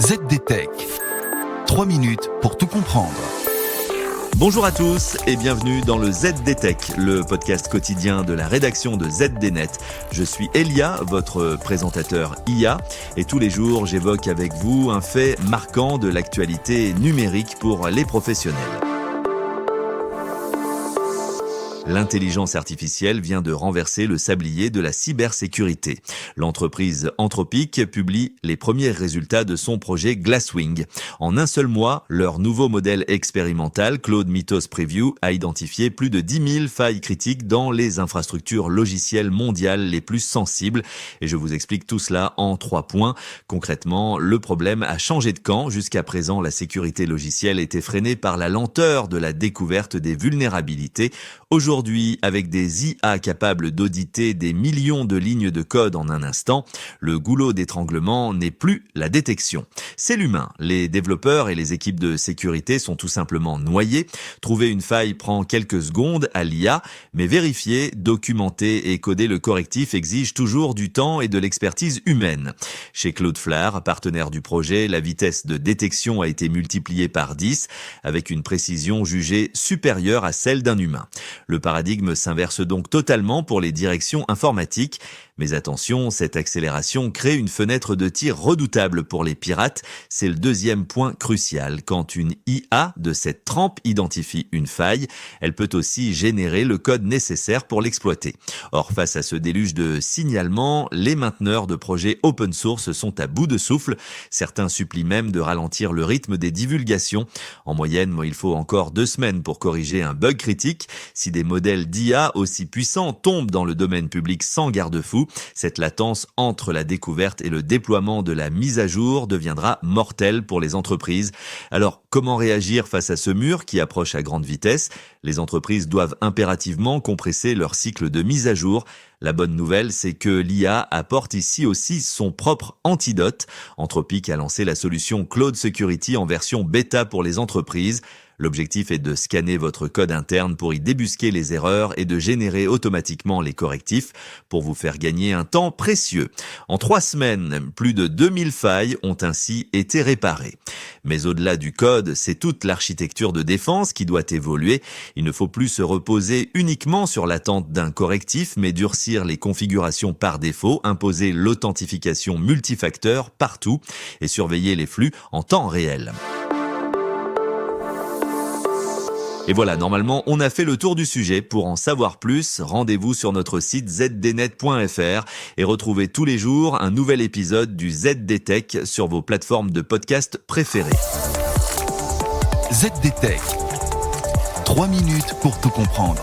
ZDTech. 3 minutes pour tout comprendre. Bonjour à tous et bienvenue dans le ZDTech, le podcast quotidien de la rédaction de ZDNet. Je suis Elia, votre présentateur IA, et tous les jours j'évoque avec vous un fait marquant de l'actualité numérique pour les professionnels. L'intelligence artificielle vient de renverser le sablier de la cybersécurité. L'entreprise Anthropic publie les premiers résultats de son projet Glasswing. En un seul mois, leur nouveau modèle expérimental, Claude Mythos Preview, a identifié plus de 10 000 failles critiques dans les infrastructures logicielles mondiales les plus sensibles. Et je vous explique tout cela en 3 points. Concrètement, le problème a changé de camp. Jusqu'à présent, la sécurité logicielle était freinée par la lenteur de la découverte des vulnérabilités. Aujourd'hui, avec des IA capables d'auditer des millions de lignes de code en un instant, le goulot d'étranglement n'est plus la détection. C'est l'humain. Les développeurs et les équipes de sécurité sont tout simplement noyés. Trouver une faille prend quelques secondes à l'IA, mais vérifier, documenter et coder le correctif exige toujours du temps et de l'expertise humaine. Chez Cloudflare, partenaire du projet, la vitesse de détection a été multipliée par 10, avec une précision jugée supérieure à celle d'un humain. Le paradigme s'inverse donc totalement pour les directions informatiques. Mais attention, cette accélération crée une fenêtre de tir redoutable pour les pirates. C'est le deuxième point crucial. Quand une IA de cette trempe identifie une faille, elle peut aussi générer le code nécessaire pour l'exploiter. Or, face à ce déluge de signalements, les mainteneurs de projets open source sont à bout de souffle. Certains supplient même de ralentir le rythme des divulgations. En moyenne, il faut encore 2 semaines pour corriger un bug critique. Si des modèles d'IA aussi puissants tombent dans le domaine public sans garde-fou, cette latence entre la découverte et le déploiement de la mise à jour deviendra mortelle pour les entreprises. Alors, comment réagir face à ce mur qui approche à grande vitesse ? Les entreprises doivent impérativement compresser leur cycle de mise à jour. La bonne nouvelle, c'est que l'IA apporte ici aussi son propre antidote. Anthropic a lancé la solution Cloud Security en version bêta pour les entreprises. L'objectif est de scanner votre code interne pour y débusquer les erreurs et de générer automatiquement les correctifs pour vous faire gagner un temps précieux. En 3 semaines, plus de 2000 failles ont ainsi été réparées. Mais au-delà du code, c'est toute l'architecture de défense qui doit évoluer. Il ne faut plus se reposer uniquement sur l'attente d'un correctif, mais durcir les configurations par défaut, imposer l'authentification multifacteur partout et surveiller les flux en temps réel. Et voilà, normalement, on a fait le tour du sujet. Pour en savoir plus, rendez-vous sur notre site zdnet.fr et retrouvez tous les jours un nouvel épisode du ZDTech sur vos plateformes de podcast préférées. ZDTech. 3 minutes pour tout comprendre.